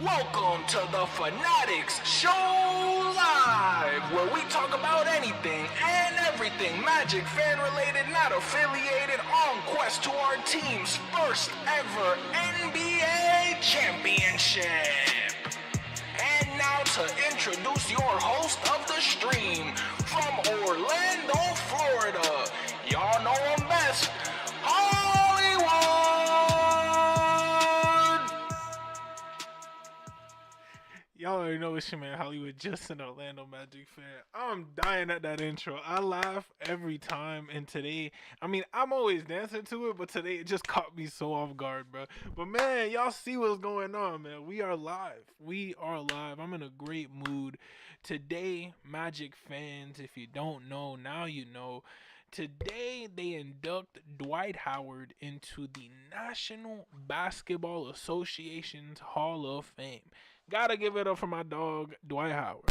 Welcome to the Fannattics Show Live, where we talk about anything and everything Magic fan related, not affiliated, on quest to our team's first ever NBA championship. And now to introduce your host of the stream, from Orlando, Florida, y'all know him best, Hollywood! Y'all already know it's your man Hollywood, just an Orlando Magic fan. I'm dying at that intro. I laugh every time, and today, I'm always dancing to it, but today it just caught me so off guard, bro. But man, y'all see what's going on, man. We are live. We are live. I'm in a great mood. Today, Magic fans, if you don't know, now you know. Today, they induct Dwight Howard into the National Basketball Association's Hall of Fame. Gotta give it up for my dog, Dwight Howard.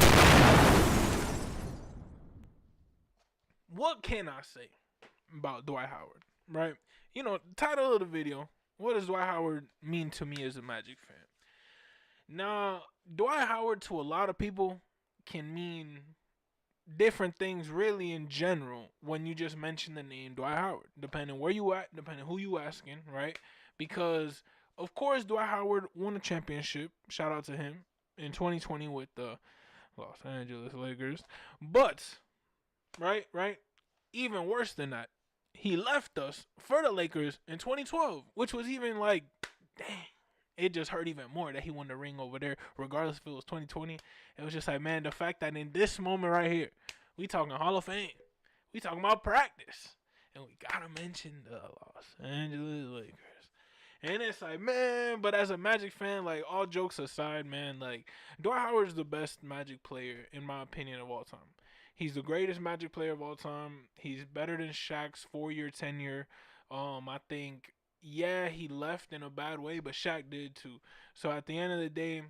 What can I say about Dwight Howard, right? You know, title of the video, what does Dwight Howard mean to me as a Magic fan? Now, Dwight Howard to a lot of people can mean different things really in general when you just mention the name Dwight Howard, depending where you at, depending who you asking, right? Because of course Dwight Howard won a championship, shout out to him, in 2020 with the Los Angeles Lakers. But right, even worse than that, he left us for the Lakers in 2012, which was even like, dang, it just hurt even more that he won the ring over there, regardless if it was 2020. It was just like, man, the fact that in this moment right here, we talking Hall of Fame, we talking about practice, and we gotta mention the Los Angeles Lakers. And it's like, man, but as a Magic fan, like, all jokes aside, man, like, Dwight Howard's the best Magic player, in my opinion, of all time. He's the greatest Magic player of all time. He's better than Shaq's 4-year tenure. I think, yeah, he left in a bad way, but Shaq did too. So at the end of the day,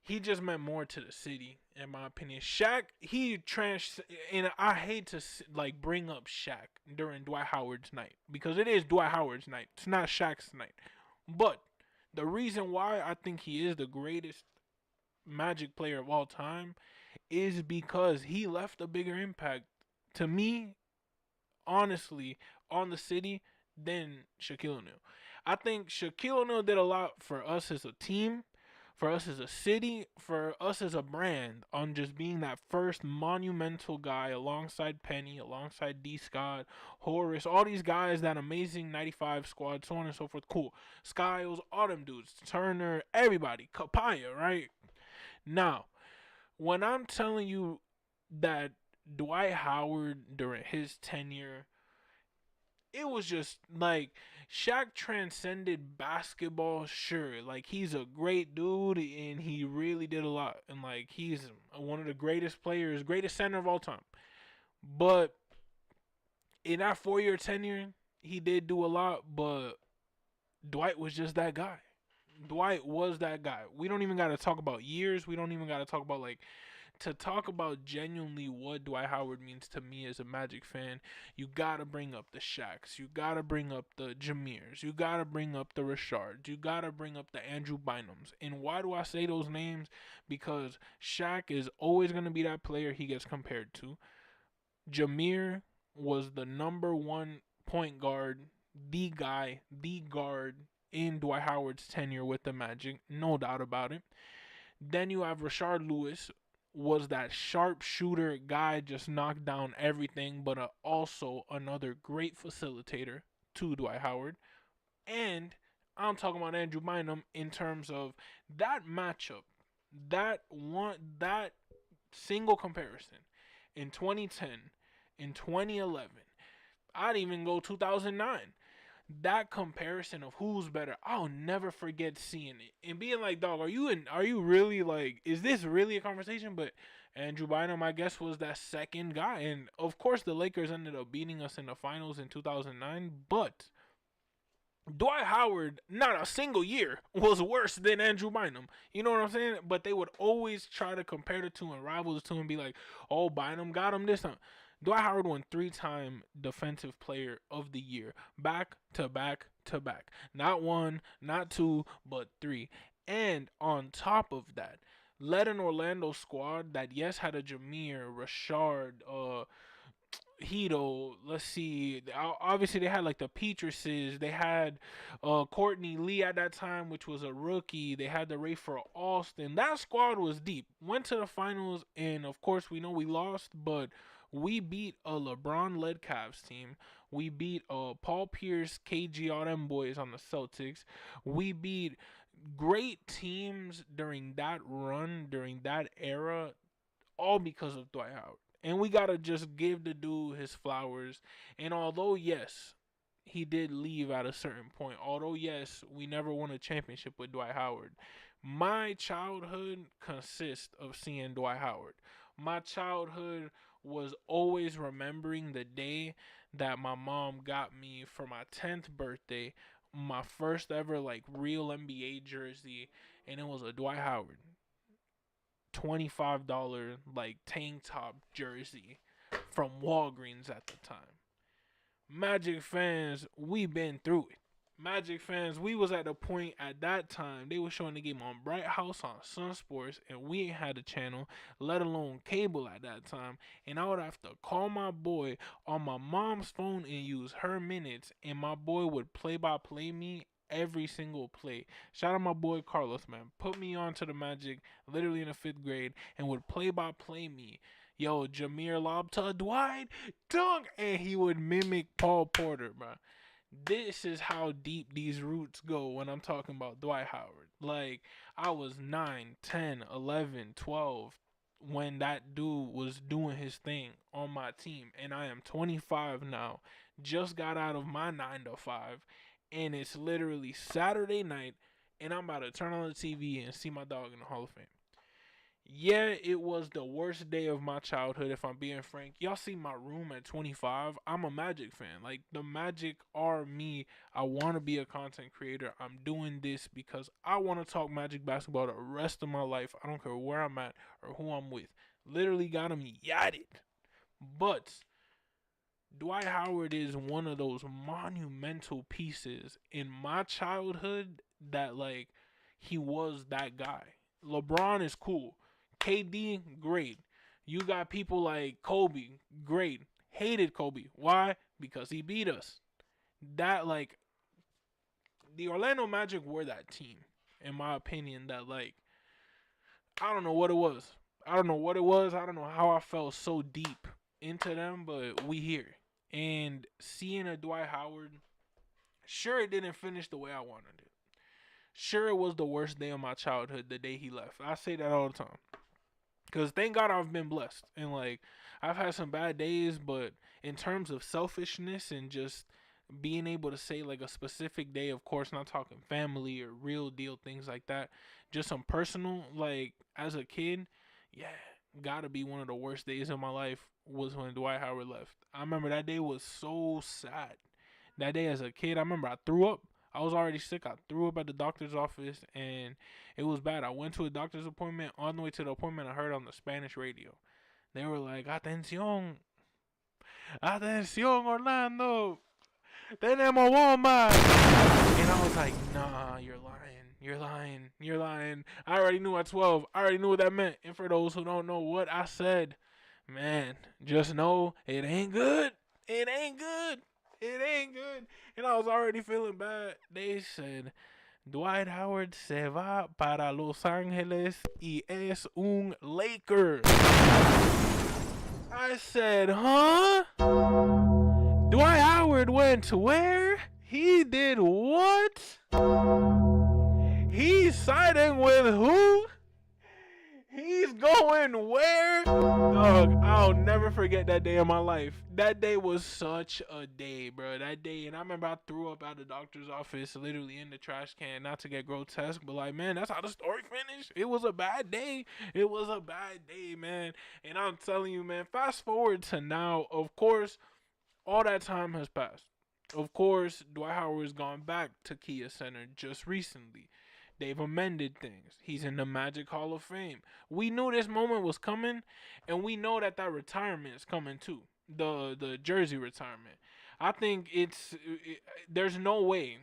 he just meant more to the city, in my opinion. Shaq, and I hate to like bring up Shaq during Dwight Howard's night, because it is Dwight Howard's night. It's not Shaq's night. But the reason why I think he is the greatest Magic player of all time is because he left a bigger impact, to me, honestly, on the city than Shaquille O'Neal. I think Shaquille O'Neal did a lot for us as a team, for us as a city, for us as a brand, on just being that first monumental guy alongside Penny, alongside D. Scott, Horace, all these guys, that amazing 95 squad, so on and so forth. Cool. Skiles, all them dudes, Turner, everybody, Kapaya, right? Now, when I'm telling you that Dwight Howard, during his tenure, it was just like Shaq transcended basketball. Sure, like, he's a great dude and he really did a lot, and like, he's one of the greatest players, greatest center of all time. But in that 4-year tenure, he did do a lot, but Dwight was just that guy. Dwight was that guy. We don't even got to talk about years. We don't even got to talk about, like, to talk about genuinely what Dwight Howard means to me as a Magic fan, you gotta bring up the Shaqs, you gotta bring up the Jamirs, you gotta bring up the Richards, you gotta bring up the Andrew Bynums. And why do I say those names? Because Shaq is always gonna be that player he gets compared to. Jamir was the number one point guard, the guy, the guard in Dwight Howard's tenure with the Magic, no doubt about it. Then you have Rashard Lewis, was that sharpshooter guy, just knocked down everything, but also another great facilitator to Dwight Howard. And I'm talking about Andrew Bynum in terms of that matchup, that single comparison in 2010, in 2011. I'd even go 2009. That comparison of who's better, I'll never forget seeing it and being like, dog, are you really, like, is this really a conversation? But Andrew Bynum, I guess, was that second guy. And of course the Lakers ended up beating us in the finals in 2009, but Dwight Howard, not a single year, was worse than Andrew Bynum. You know what I'm saying? But they would always try to compare the two and rival the two and be like, oh, Bynum got him this time. Dwight Howard won 3-time Defensive Player of the Year, back to back to back. Not one, not two, but three. And on top of that, led an Orlando squad that yes had a Jameer, Rashard, Hito. Let's see. Obviously, they had like the Petruses. They had Courtney Lee at that time, which was a rookie. They had the Rayford Alston. That squad was deep. Went to the finals, and of course, we know we lost, but we beat a LeBron-led Cavs team. We beat Paul Pierce, KG, all them boys on the Celtics. We beat great teams during that run, during that era, all because of Dwight Howard. And we gotta just give the dude his flowers. And although yes, he did leave at a certain point. Although yes, we never won a championship with Dwight Howard. My childhood consists of seeing Dwight Howard. My childhood was always remembering the day that my mom got me for my 10th birthday my first ever like real NBA jersey, and it was a Dwight Howard $25 like tank top jersey from Walgreens at the time. Magic fans, we been through it. Magic fans, we was at the point at that time they were showing the game on Bright House on Sun Sports, and we ain't had a channel, let alone cable at that time. And I would have to call my boy on my mom's phone and use her minutes, and my boy would play by play me every single play. Shout out my boy Carlos, man. Put me on to the Magic literally in the 5th grade and would play by play me. Yo, Jameer lob to Dwight, dunk, and he would mimic Paul Porter, bro. This is how deep these roots go when I'm talking about Dwight Howard. Like, I was 9, 10, 11, 12 when that dude was doing his thing on my team. And I am 25 now. Just got out of my 9 to 5. And it's literally Saturday night. And I'm about to turn on the TV and see my dog in the Hall of Fame. Yeah, it was the worst day of my childhood, if I'm being frank. Y'all see my room at 25. I'm a Magic fan. Like, the Magic are me. I want to be a content creator. I'm doing this because I want to talk Magic basketball the rest of my life. I don't care where I'm at or who I'm with. Literally got him yatted. But Dwight Howard is one of those monumental pieces in my childhood that, like, he was that guy. LeBron is cool. KD, great. You got people like Kobe, great. Hated Kobe. Why? Because he beat us. That, like, the Orlando Magic were that team, in my opinion, that, like, I don't know what it was. I don't know what it was. I don't know how I felt so deep into them, but we here. And seeing a Dwight Howard, sure, it didn't finish the way I wanted it. Sure, it was the worst day of my childhood, the day he left. I say that all the time. Because thank God I've been blessed. And, like, I've had some bad days, but in terms of selfishness and just being able to say, like, a specific day, of course, not talking family or real deal, things like that, just some personal, like, as a kid, yeah, gotta be one of the worst days of my life was when Dwight Howard left. I remember that day was so sad. That day as a kid, I remember I threw up. I was already sick. I threw up at the doctor's office, and it was bad. I went to a doctor's appointment. On the way to the appointment, I heard on the Spanish radio. They were like, "Atención, atención, Orlando, tenemos bomba." And I was like, "Nah, you're lying. You're lying. You're lying." I already knew at 12. I already knew what that meant. And for those who don't know what I said, man, just know it ain't good. It ain't good. It ain't good. And I was already feeling bad. They said, Dwight Howard se va para Los Angeles y es un Laker. I said, huh? Dwight Howard went to where? He did what? He's siding with who? He's going where? Dog, I'll never forget that day in my life. That day was such a day, bro. That day, and I remember I threw up at the doctor's office, literally in the trash can, not to get grotesque, but like, man, that's how the story finished. It was a bad day. It was a bad day, man. And I'm telling you, man, fast forward to now, of course, all that time has passed. Of course, Dwight Howard has gone back to Kia Center just recently. They've amended things. He's in the Magic Hall of Fame. We knew this moment was coming, and we know that retirement is coming too. The jersey retirement. I think there's no way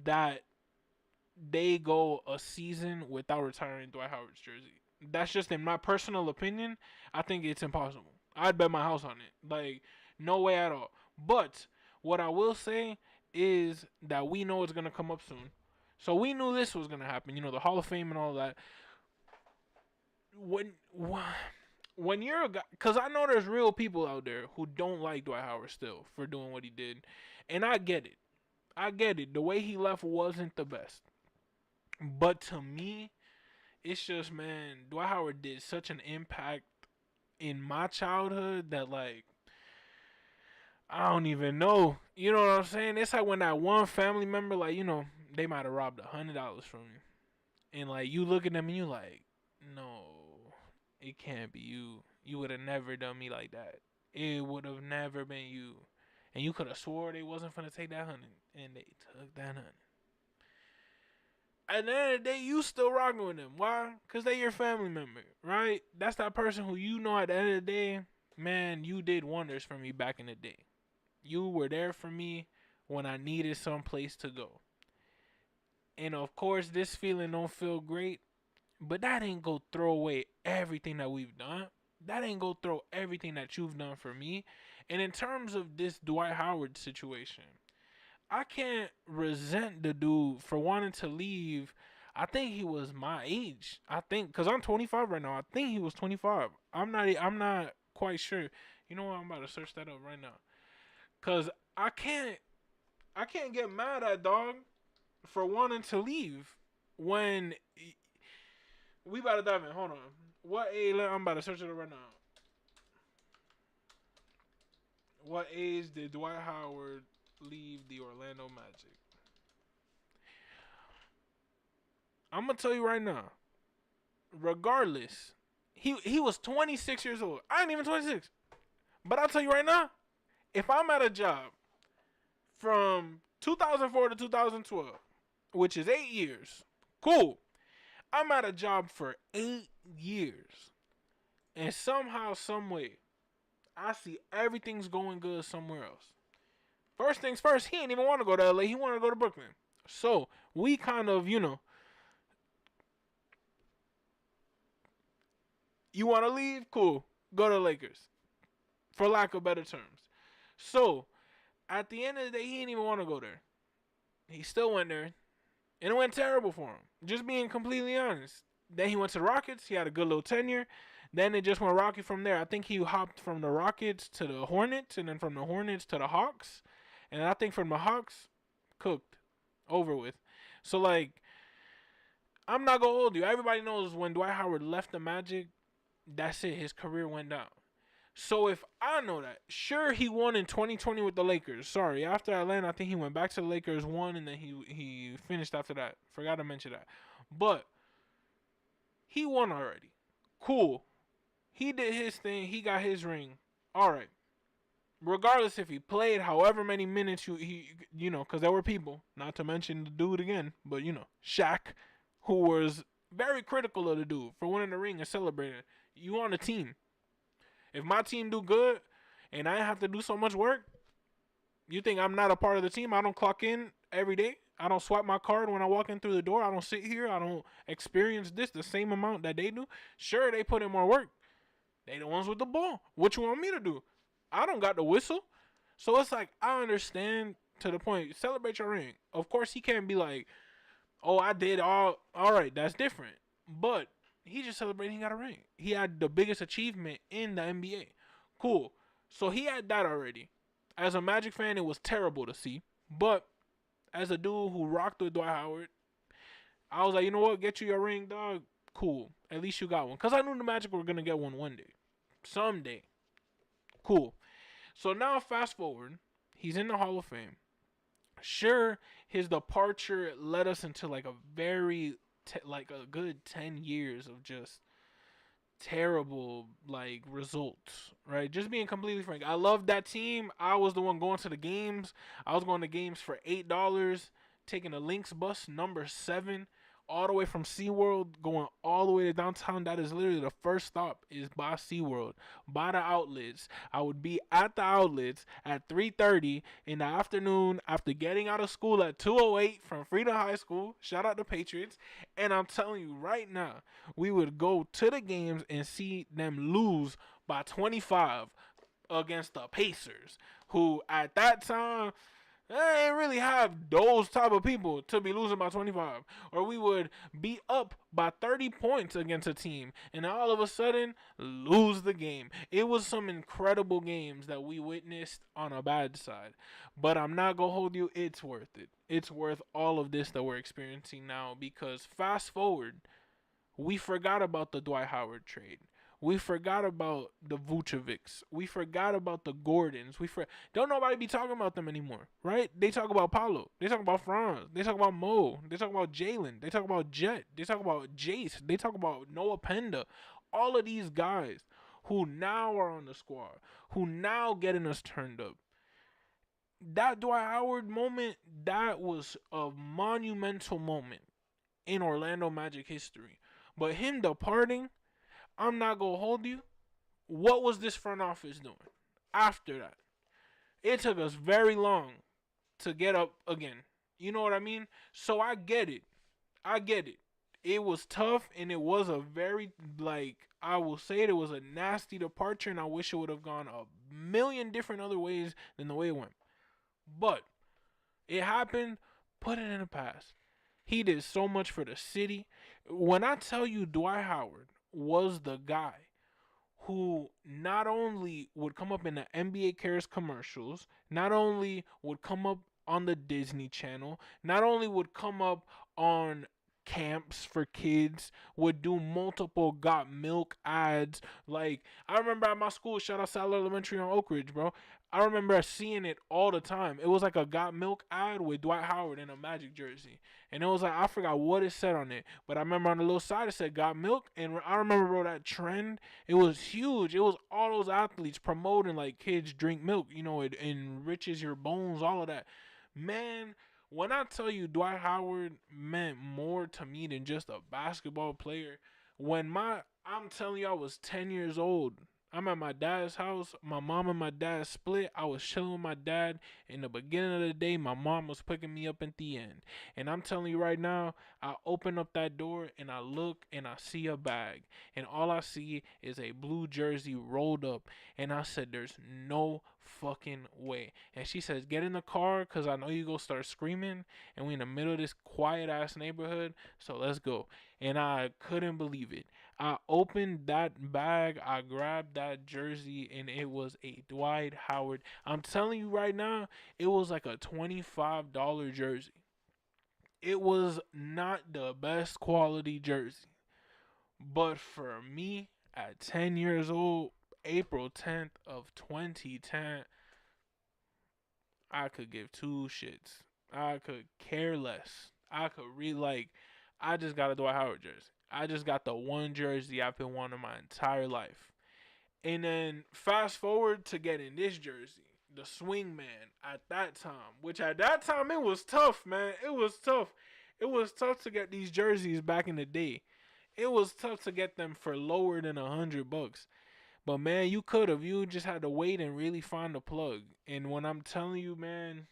that they go a season without retiring Dwight Howard's jersey. That's just in my personal opinion. I think it's impossible. I'd bet my house on it. Like, no way at all. But what I will say is that we know it's gonna come up soon. So we knew this was gonna happen. You know, the Hall of Fame and all that. When when you're a guy, because I know there's real people out there who don't like Dwight Howard still for doing what he did, and I get it. I get it. The way he left wasn't the best. But to me, it's just, man, Dwight Howard did such an impact in my childhood that, like, I don't even know. You know what I'm saying? It's like when that one family member, like, you know, they might have robbed $100 from you. And, like, you look at them and you like, no, it can't be you. You would have never done me like that. It would have never been you. And you could have swore they wasn't finna take that 100. And they took that 100. At the end of the day, you still rocking with them. Why? Because they your family member, right? That's that person who you know at the end of the day, man, you did wonders for me back in the day. You were there for me when I needed some place to go. And of course, this feeling don't feel great, but that ain't go throw away everything that we've done. That ain't go throw everything that you've done for me. And in terms of this Dwight Howard situation, I can't resent the dude for wanting to leave. I think he was my age. I think because I'm 25 right now. I think he was 25. I'm not quite sure. You know what? I'm about to search that up right now. Cause I can't get mad at dog for wanting to leave when we about to dive in. Hold on. What age? I'm about to search it up right now. What age did Dwight Howard leave the Orlando Magic? I'm gonna tell you right now. Regardless, he was 26 years old. I ain't even 26. But I'll tell you right now, if I'm at a job from 2004 to 2012, which is 8 years, cool. I'm at a job for 8 years, and somehow, some way, I see everything's going good somewhere else. First things first, he ain't even want to go to LA. He wanted to go to Brooklyn. So we kind of, you want to leave? Cool. Go to Lakers, for lack of better terms. So at the end of the day, he didn't even want to go there. He still went there, and it went terrible for him. Just being completely honest. Then he went to the Rockets. He had a good little tenure. Then it just went rocky from there. I think he hopped from the Rockets to the Hornets, and then from the Hornets to the Hawks. And I think from the Hawks, cooked, over with. So, like, I'm not going to hold you. Everybody knows when Dwight Howard left the Magic, that's it. His career went down. So if I know that, sure, he won in 2020 with the Lakers. Sorry, after Atlanta, I think he went back to the Lakers, won, and then he finished after that. Forgot to mention that. But he won already. Cool. He did his thing. He got his ring. All right. Regardless if he played however many minutes because there were people, not to mention the dude again, but Shaq, who was very critical of the dude for winning the ring and celebrating. You on the team. If my team do good and I have to do so much work, you think I'm not a part of the team? I don't clock in every day. I don't swipe my card when I walk in through the door. I don't sit here. I don't experience this the same amount that they do. Sure, they put in more work. They the ones with the ball. What you want me to do? I don't got the whistle. So it's like, I understand to the point. Celebrate your ring. Of course, he can't be like, oh, I did all right, that's different. But he just celebrated he got a ring. He had the biggest achievement in the NBA. Cool. So he had that already. As a Magic fan, it was terrible to see. But as a dude who rocked with Dwight Howard, I was like, you know what? Get you your ring, dog. Cool. At least you got one. Because I knew the Magic were going to get one day. Someday. Cool. So now fast forward. He's in the Hall of Fame. Sure, his departure led us into like a very, like a good 10 years of just terrible like results, right? Just being completely frank, I loved that team. I was the one going to the games. I was going to games for $8, taking a Lynx bus number 7, all the way from SeaWorld, going all the way to downtown. That is literally the first stop is by SeaWorld, by the outlets. I would be at the outlets at 3:30 in the afternoon after getting out of school at 2:08 from Freedom High School. Shout out to Patriots. And I'm telling you right now, we would go to the games and see them lose by 25 against the Pacers, who at that time they ain't really have those type of people to be losing by 25. Or we would be up by 30 points against a team and all of a sudden lose the game. It was some incredible games that we witnessed on a bad side. But I'm not going to hold you, it's worth it. It's worth all of this that we're experiencing now, because fast forward, we forgot about the Dwight Howard trade. We forgot about the Vucevics. We forgot about the Gordons. Don't nobody be talking about them anymore, right? They talk about Paulo. They talk about Franz. They talk about Mo. They talk about Jalen. They talk about Jet. They talk about Jace. They talk about Noah Penda. All of these guys who now are on the squad, who now getting us turned up. That Dwight Howard moment, that was a monumental moment in Orlando Magic history. But him departing, I'm not going to hold you. What was this front office doing after that? It took us very long to get up again. You know what I mean? So I get it. It was tough, and it was a very, I will say it was a nasty departure, and I wish it would have gone a million different other ways than the way it went. But it happened. Put it in the past. He did so much for the city. When I tell you Dwight Howard was the guy who not only would come up in the NBA Cares commercials, not only would come up on the Disney Channel, not only would come up on camps for kids, would do multiple Got Milk ads. Like, I remember at my school, shout out Sal Elementary on Oak Ridge, bro. I remember seeing it all the time. It was like a Got Milk ad with Dwight Howard in a Magic jersey. And it was like, I forgot what it said on it, but I remember on the little side it said Got Milk. And I remember, bro, that trend, it was huge. It was all those athletes promoting like kids drink milk, you know, it enriches your bones, all of that. Man, when I tell you Dwight Howard meant more to me than just a basketball player, I'm telling you, I was 10 years old. I'm at my dad's house. My mom and my dad split. I was chilling with my dad. In the beginning of the day, my mom was picking me up at the end. And I'm telling you right now, I open up that door and I look and I see a bag. And all I see is a blue jersey rolled up. And I said, there's no fucking way. And she says, get in the car because I know you go start screaming. And we in the middle of this quiet ass neighborhood. So let's go. And I couldn't believe it. I opened that bag, I grabbed that jersey, and it was a Dwight Howard. I'm telling you right now, it was like a $25 jersey. It was not the best quality jersey. But for me, at 10 years old, April 10th of 2010, I could give two shits. I could care less. I could I just got a Dwight Howard jersey. I just got the one jersey I've been wanting my entire life. And then fast forward to getting this jersey, the swing man at that time, which at that time it was tough, man. It was tough. It was tough to get these jerseys back in the day. It was tough to get them for lower than $100. But man, you just had to wait and really find the plug. And when I'm telling you, man,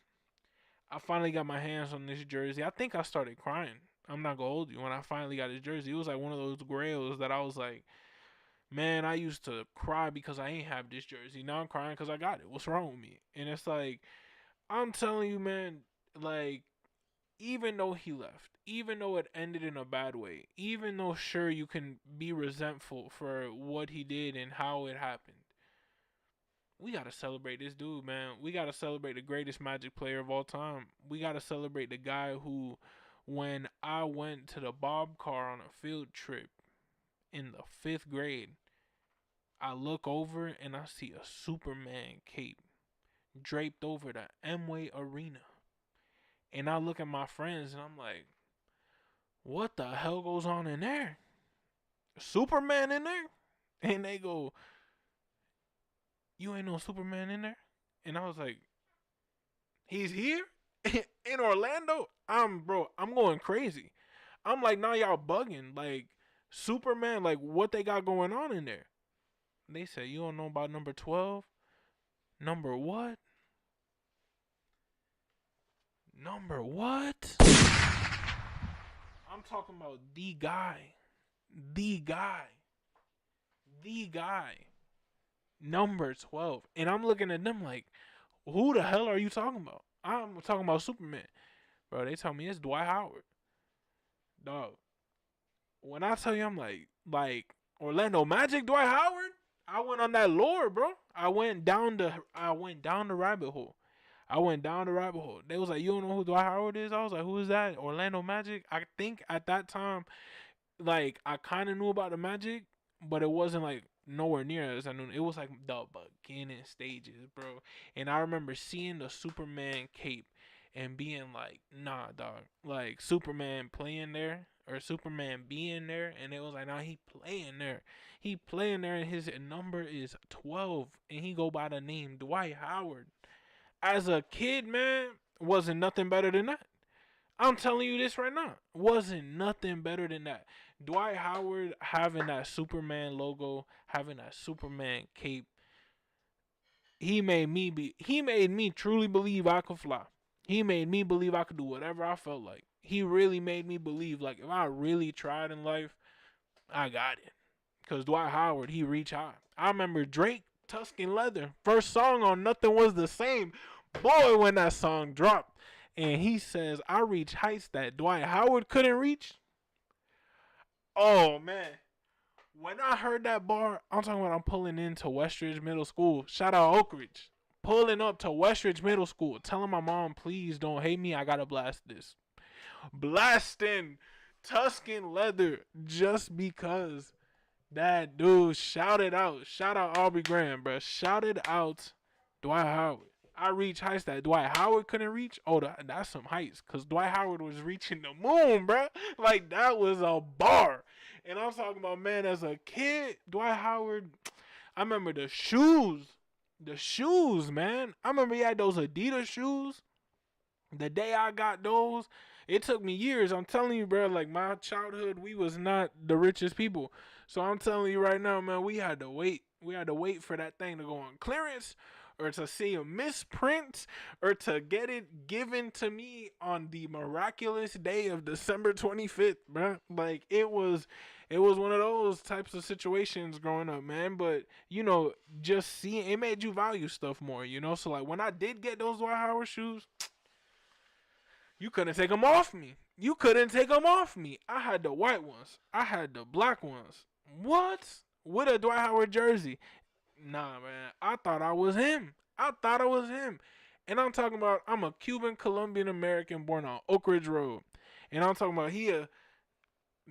I finally got my hands on this jersey. I think I started crying. I'm not gonna hold you. When I finally got his jersey, it was like one of those grails that I was like, man, I used to cry because I ain't have this jersey. Now I'm crying because I got it. What's wrong with me? And it's like, I'm telling you, man, like, even though he left, even though it ended in a bad way, even though sure you can be resentful for what he did and how it happened, we gotta celebrate this dude, man. We gotta celebrate the greatest Magic player of all time. We gotta celebrate the guy who, when I went to the Bob car on a field trip in the 5th grade, I look over and I see a Superman cape draped over the Amway Arena. And I look at my friends and I'm like, what the hell goes on in there? Superman in there? And they go, you ain't no Superman in there? And I was like, he's here? In Orlando? I'm going crazy. I'm like, nah, y'all bugging. Like, Superman, like, what they got going on in there? They said, you don't know about number 12? Number what? Number what? I'm talking about the guy. The guy. The guy. Number 12. And I'm looking at them like, who the hell are you talking about? I'm talking about Superman. Bro, they tell me it's Dwight Howard. Dog. When I tell you I'm like Orlando Magic, Dwight Howard, I went on that lore, bro. I went down the rabbit hole. They was like, you don't know who Dwight Howard is? I was like, who is that? Orlando Magic? I think at that time, like, I kind of knew about the Magic, but it wasn't like nowhere near as I knew. It was like the beginning stages, bro. And I remember seeing the Superman cape and being like, nah, dog. Like, Superman playing there or Superman being there, and it was like, nah, he playing there. He playing there, and his number is 12, and he go by the name Dwight Howard. As a kid, man, wasn't nothing better than that. I'm telling you this right now. Wasn't nothing better than that. Dwight Howard having that Superman logo, having that Superman cape, he made me truly believe I could fly. He made me believe I could do whatever I felt like. He really made me believe, like, if I really tried in life, I got it. Because Dwight Howard, he reached high. I remember Drake, Tuscan Leather, first song on Nothing Was the Same. Boy, when that song dropped, and he says, I reach heights that Dwight Howard couldn't reach. Oh, man. When I heard that bar, I'm talking about I'm pulling into Westridge Middle School. Shout out Oak Ridge. Pulling up to Westridge Middle School. Telling my mom, please don't hate me. I got to blast this. Blasting Tuscan Leather just because that dude shouted out. Shout out Aubrey Graham, bro. Shouted out Dwight Howard. I reached heights that Dwight Howard couldn't reach. Oh, that's some heights. Because Dwight Howard was reaching the moon, bro. Like, that was a bar. And I'm talking about, man, as a kid, Dwight Howard, I remember the shoes. The shoes, man. I remember he had those Adidas shoes. The day I got those, it took me years. I'm telling you, bro, like, my childhood, we was not the richest people. So I'm telling you right now, man, we had to wait. We had to wait for that thing to go on clearance, or to see a misprint, or to get it given to me on the miraculous day of December 25th, bro. Like, it was one of those types of situations growing up, man. But, you know, just seeing, it made you value stuff more, you know? So, like, when I did get those Dwight Howard shoes, you couldn't take them off me. I had the white ones. I had the black ones. What? With a Dwight Howard jersey. Nah, man. I thought I was him. And I'm talking about, I'm a Cuban Colombian American born on Oak Ridge Road. And I'm talking about he a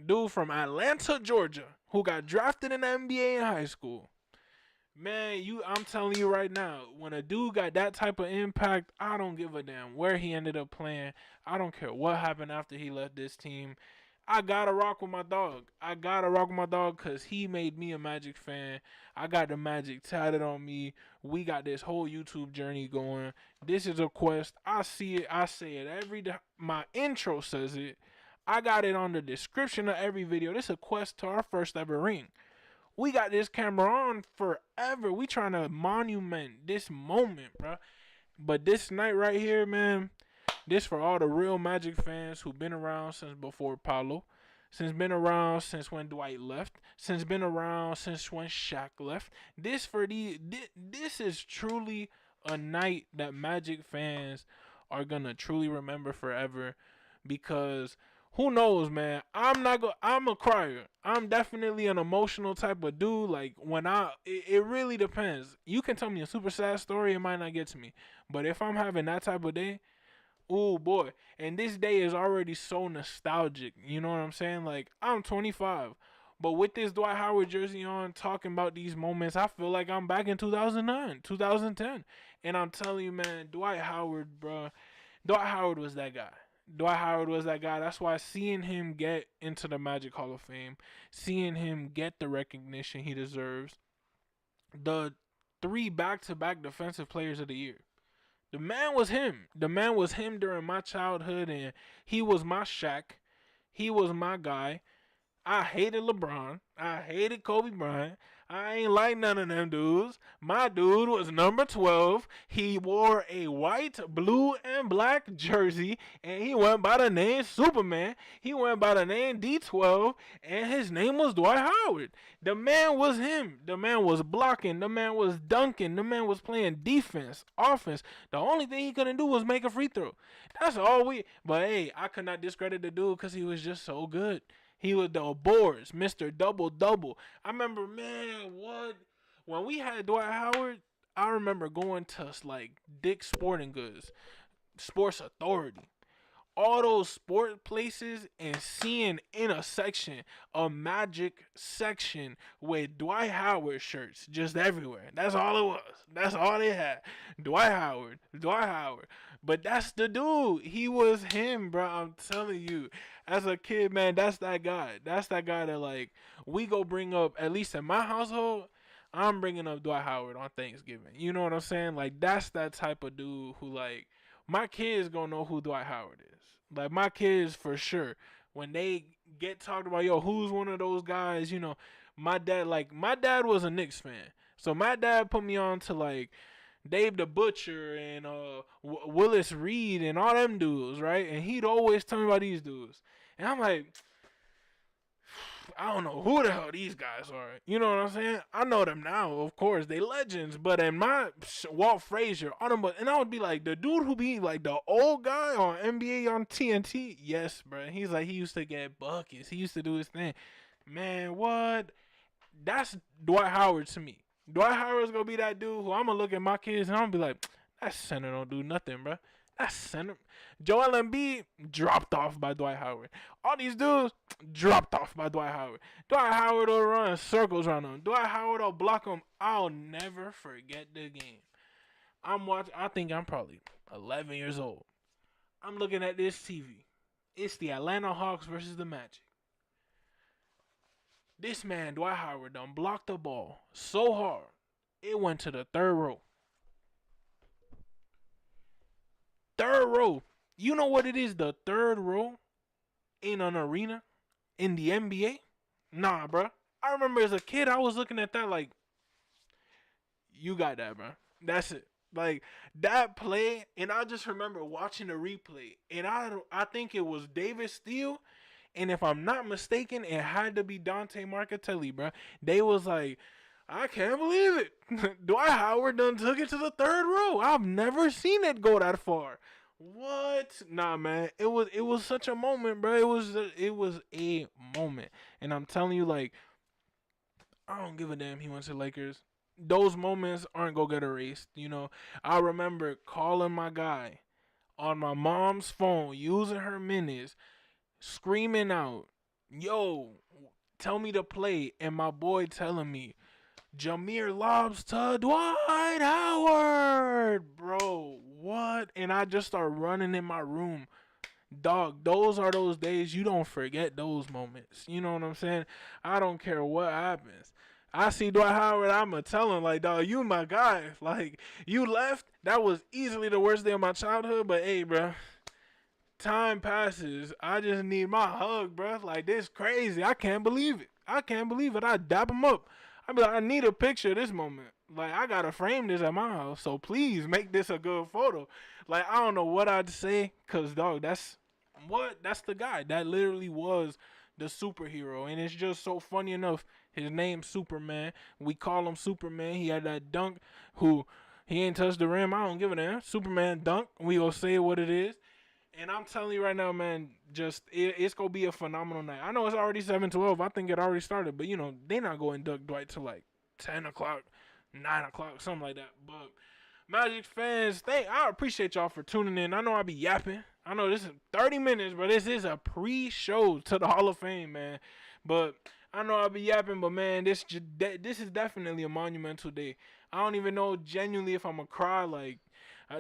dude from Atlanta, Georgia, who got drafted in the NBA in high school. Man, I'm telling you right now, when a dude got that type of impact, I don't give a damn where he ended up playing. I don't care what happened after he left this team. I gotta rock with my dog. Because he made me a Magic fan. I got the Magic tatted on me. We got this whole YouTube journey going. This is a quest. I see it. I say it every day. My intro says it. I got it on the description of every video. This is a quest to our first ever ring. We got this camera on forever. We trying to monument this moment, bro. But this night right here, man, this for all the real Magic fans who've been around since before Paulo, been around since when Dwight left, been around since when Shaq left. This is truly a night that Magic fans are gonna truly remember forever, because who knows, man? I'm a crier. I'm definitely an emotional type of dude. Like, it really depends. You can tell me a super sad story, it might not get to me. But if I'm having that type of day, oh boy. And this day is already so nostalgic. You know what I'm saying? Like, I'm 25. But with this Dwight Howard jersey on, talking about these moments, I feel like I'm back in 2009, 2010. And I'm telling you, man, Dwight Howard, bro. Dwight Howard was that guy. That's why seeing him get into the Magic Hall of Fame, seeing him get the recognition he deserves, the 3 back-to-back Defensive Players of the Year. The man was him. During my childhood, and he was my Shaq. He was my guy. I hated LeBron. I hated Kobe Bryant. I ain't like none of them dudes. My dude was number 12. He wore a white, blue, and black jersey, and he went by the name Superman. He went by the name D12, and his name was Dwight Howard. The man was him. The man was blocking. The man was dunking. The man was playing defense, offense. The only thing he couldn't do was make a free throw. That's all we. But hey, I could not discredit the dude because he was just so good. He was the boards, Mr. Double Double. I remember, man, what? When we had Dwight Howard, I remember going to like Dick's Sporting Goods, Sports Authority, all those sport places, and seeing in a section, a Magic section with Dwight Howard shirts just everywhere. That's all it was. That's all they had. Dwight Howard. Dwight Howard. But that's the dude. He was him, bro. I'm telling you. As a kid, man, that's that guy. That's that guy that, like, we go bring up, at least in my household, I'm bringing up Dwight Howard on Thanksgiving. You know what I'm saying? Like, that's that type of dude who, like, my kids gonna know who Dwight Howard is. Like, my kids, for sure, when they get talked about, yo, who's one of those guys, you know, my dad was a Knicks fan. So my dad put me on to, like, Dave the Butcher and Willis Reed and all them dudes, right? And he'd always tell me about these dudes. And I'm like, I don't know who the hell these guys are. You know what I'm saying? I know them now, of course. They legends. But in my Walt Frazier, and I would be like, the dude who be like the old guy on NBA on TNT? Yes, bro. He's like, he used to get buckets. He used to do his thing. Man, what? That's Dwight Howard to me. Dwight Howard's going to be that dude who I'm going to look at my kids and I'm going to be like, that center don't do nothing, bro. That center. Joel Embiid dropped off by Dwight Howard. All these dudes dropped off by Dwight Howard. Dwight Howard will run circles around them. Dwight Howard will block them. I'll never forget the game. I think I'm probably 11 years old. I'm looking at this TV. It's the Atlanta Hawks versus the Magic. This man, Dwight Howard, done blocked the ball so hard, it went to the third row. Third row. You know what it is, the third row in an arena in the NBA? Nah, bro. I remember as a kid, I was looking at that like, you got that, bro. That's it. Like, that play, and I just remember watching the replay, and I think it was David Steele. And if I'm not mistaken, it had to be Dante Marcatelli, bro. They was like, I can't believe it. Dwight Howard done took it to the third row. I've never seen it go that far. What? Nah, man. It was such a moment, bro. It was a moment. And I'm telling you, like, I don't give a damn he went to Lakers. Those moments aren't gonna get erased, you know. I remember calling my guy on my mom's phone, using her minutes, screaming out, yo, tell me to play. And my boy telling me, Jameer lobs to Dwight Howard. Bro, what? And I just start running in my room. Dog, those are those days you don't forget those moments. You know what I'm saying? I don't care what happens. I see Dwight Howard, I'ma tell him, like, dog, you my guy. Like, you left. That was easily the worst day of my childhood. But, hey, bro, time passes. I just need my hug, bro. Like, this crazy. I can't believe it. I dap him up. I be like, I need a picture of this moment. Like, I gotta frame this at my house. So please make this a good photo. Like, I don't know what I'd say, cause dog, that's the guy. That literally was the superhero. And it's just so funny enough. His name's Superman. We call him Superman. He had that dunk. He ain't touched the rim. I don't give a damn. Superman dunk. We gonna say what it is. And I'm telling you right now, man, it's going to be a phenomenal night. I know it's already 7:12. I think it already started. But, you know, they not going to induct Dwight till like 10 o'clock, 9 o'clock, something like that. But, Magic fans, I appreciate y'all for tuning in. I know I be yapping. I know this is 30 minutes, but this is a pre-show to the Hall of Fame, man. But I know I be yapping, but, man, this is definitely a monumental day. I don't even know genuinely if I'm going to cry, like,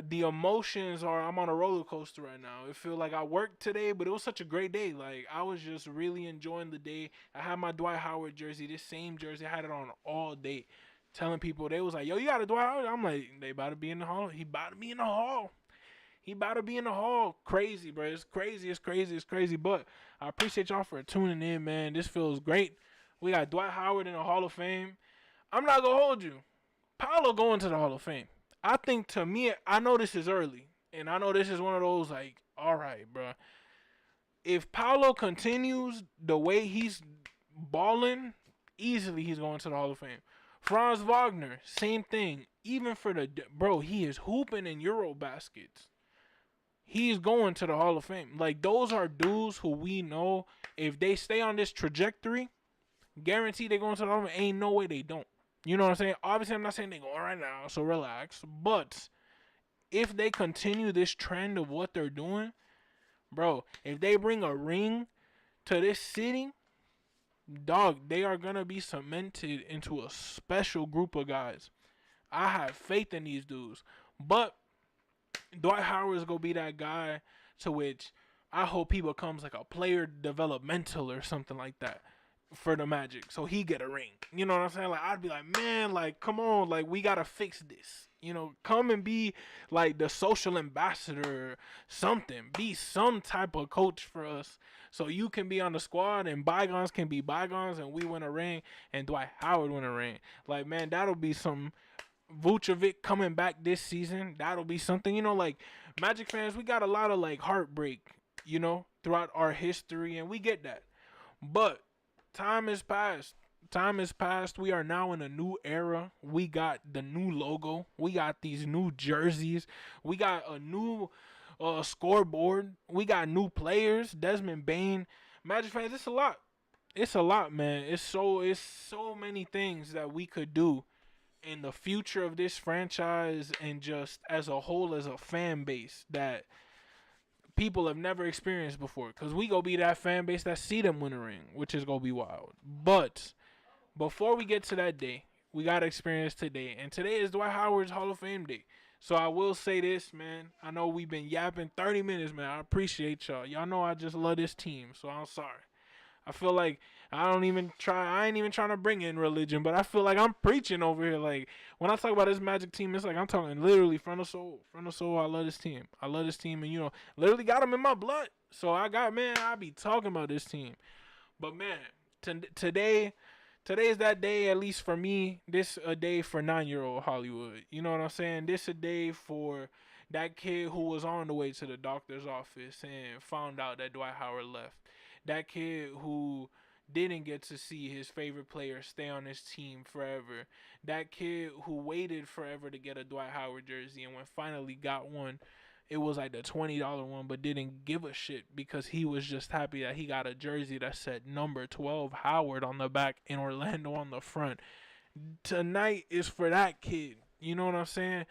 the emotions are, I'm on a roller coaster right now. It feel like I worked today, but it was such a great day. Like, I was just really enjoying the day. I had my Dwight Howard jersey, this same jersey. I had it on all day. Telling people, they was like, yo, you got a Dwight Howard? I'm like, they about to be in the hall. He about to be in the hall. He about to be in the Hall. Crazy, bro. It's crazy. It's crazy. It's crazy. But I appreciate y'all for tuning in, man. This feels great. We got Dwight Howard in the Hall of Fame. I'm not gonna hold you. Paolo going to the Hall of Fame. I think, to me, I know this is early, and I know this is one of those like, all right, bro. If Paolo continues the way he's balling, easily he's going to the Hall of Fame. Franz Wagner, same thing. Even for the bro, he is hooping in Euro baskets. He's going to the Hall of Fame. Like, those are dudes who we know, if they stay on this trajectory, guaranteed they're going to the Hall of Fame. Ain't no way they don't. You know what I'm saying? Obviously, I'm not saying they're going right now, so relax. But if they continue this trend of what they're doing, bro, if they bring a ring to this city, dog, they are going to be cemented into a special group of guys. I have faith in these dudes. But Dwight Howard is going to be that guy to which I hope he becomes like a player developmental or something like that for the Magic, so he get a ring. You know what I'm saying? Like, I'd be like, man, like, come on, like, we got to fix this. You know, come and be like the social ambassador or something. Be some type of coach for us so you can be on the squad and bygones can be bygones and we win a ring and Dwight Howard win a ring. Like, man, that'll be some Vucevic coming back this season. That'll be something. You know, like, Magic fans, we got a lot of like heartbreak, you know, throughout our history, and we get that. But time has passed. Time has passed. We are now in a new era. We got the new logo. We got these new jerseys. We got a new scoreboard. We got new players. Desmond Bane. Magic fans, it's a lot. It's a lot, man. It's so many things that we could do in the future of this franchise and just as a whole, as a fan base that people have never experienced before. Because we go be that fan base that see them win a ring, which is going to be wild. But before we get to that day, we got to experience today. And today is Dwight Howard's Hall of Fame day. So I will say this, man. I know we've been yapping 30 minutes, man. I appreciate y'all. Y'all know I just love this team, so I'm sorry. I feel like I ain't even trying to bring in religion, but I feel like I'm preaching over here. Like, when I talk about this Magic team, it's like I'm talking literally from the soul. From the soul, I love this team. I love this team, and, you know, literally got them in my blood. So I be talking about this team. But, man, today is that day, at least for me. This a day for 9-year-old Hollywood. You know what I'm saying? This a day for that kid who was on the way to the doctor's office and found out that Dwight Howard left. That kid who didn't get to see his favorite player stay on his team forever. That kid who waited forever to get a Dwight Howard jersey, and when finally got one, it was like the $20 one, but didn't give a shit because he was just happy that he got a jersey that said number 12 Howard on the back and Orlando on the front. Tonight is for that kid. You know what I'm saying?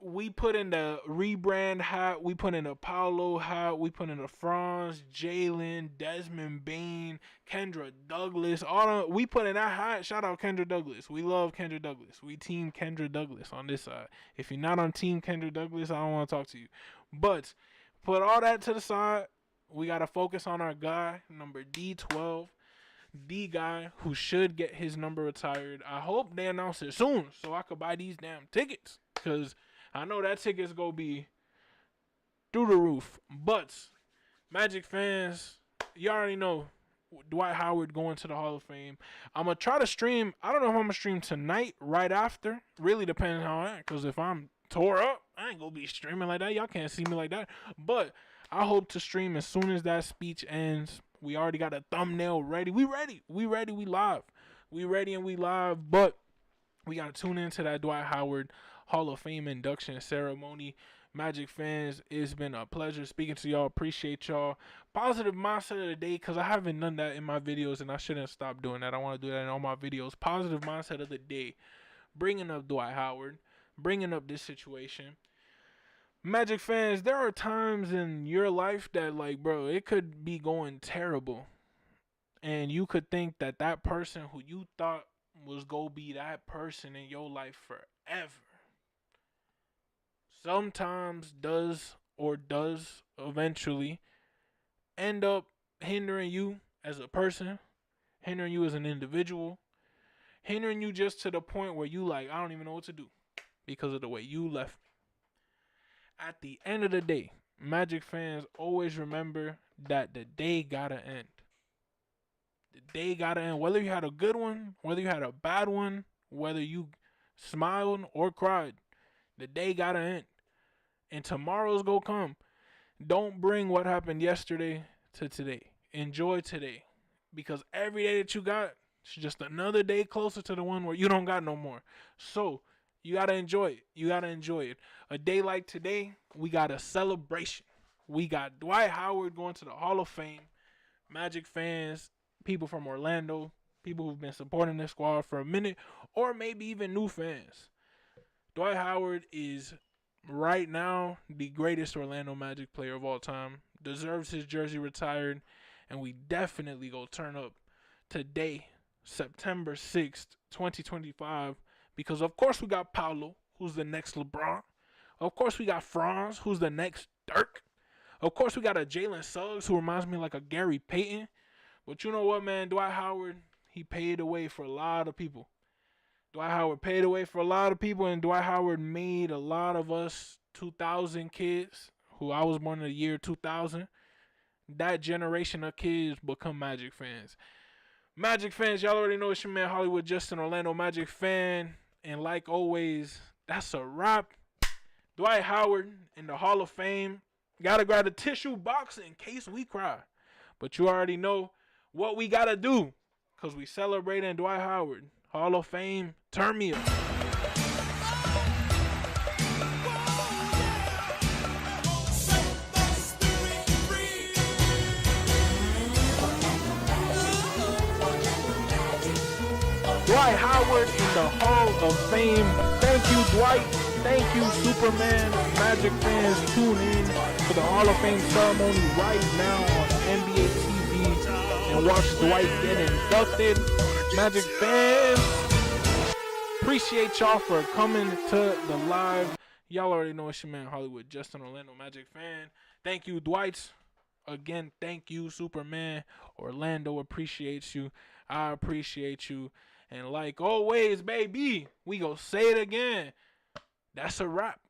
We put in the rebrand hat. We put in the Paolo hat. We put in the Franz, Jalen, Desmond Bane, Kendra Douglas. We put in that hat. Shout out Kendra Douglas. We love Kendra Douglas. We team Kendra Douglas on this side. If you're not on team Kendra Douglas, I don't want to talk to you. But put all that to the side. We got to focus on our guy, number D12. The guy who should get his number retired. I hope they announce it soon so I could buy these damn tickets. Because I know that ticket's going to be through the roof. But, Magic fans, you already know Dwight Howard going to the Hall of Fame. I'm going to try to stream. I don't know if I'm going to stream tonight, right after. Really depends on how I am. Because if I'm tore up, I ain't going to be streaming like that. Y'all can't see me like that. But I hope to stream as soon as that speech ends. We already got a thumbnail ready. We ready. We live. We ready and we live. But we got to tune into that Dwight Howard Hall of Fame induction ceremony. Magic fans, it's been a pleasure speaking to y'all. Appreciate y'all. Positive mindset of the day, because I haven't done that in my videos, and I shouldn't stop doing that. I want to do that in all my videos. Positive mindset of the day. Bringing up Dwight Howard. Bringing up this situation. Magic fans, there are times in your life that, like, bro, it could be going terrible. And you could think that that person who you thought was going to be that person in your life forever sometimes does eventually end up hindering you as a person, hindering you as an individual, hindering you just to the point where you like, I don't even know what to do because of the way you left me. at the end of the day, Magic fans always remember that the day gotta end. The day gotta end. Whether you had a good one, whether you had a bad one, whether you smiled or cried, the day gotta end. And tomorrow's gonna come. Don't bring what happened yesterday to today. Enjoy today. Because every day that you got, it's just another day closer to the one where you don't got no more. So, you gotta enjoy it. You gotta enjoy it. A day like today, we got a celebration. We got Dwight Howard going to the Hall of Fame. Magic fans, people from Orlando, people who've been supporting this squad for a minute, or maybe even new fans. Dwight Howard is right now the greatest Orlando Magic player of all time. Deserves his jersey retired, and we definitely go turn up today, September 6th, 2025, because of course we got Paolo, who's the next LeBron. Of course we got Franz, who's the next Dirk. Of course we got a Jalen Suggs, who reminds me like a Gary Payton. But you know what, man? Dwight Howard, he paid the way for a lot of people. Dwight Howard paid the way for a lot of people, and Dwight Howard made a lot of us 2000 kids, who I was born in the year 2000. That generation of kids become Magic fans. Magic fans, y'all already know it's your man Hollywood Justin, Orlando Magic fan. And like always, that's a wrap. Dwight Howard in the Hall of Fame. Gotta grab a tissue box in case we cry. But you already know what we gotta do, because we celebrating Dwight Howard. Hall of Fame, turn me up. Dwight Howard in the Hall of Fame. Thank you, Dwight. Thank you, Superman. Magic fans, tune in for the Hall of Fame ceremony right now on NBA TV and watch Dwight get inducted. Magic fans, appreciate y'all for coming to the live. Y'all already know it's your man Hollywood Justin, Orlando Magic fan. Thank you, Dwight. Again, thank you, Superman. Orlando appreciates you. I appreciate you. And like always, baby, we go say it again. That's a wrap.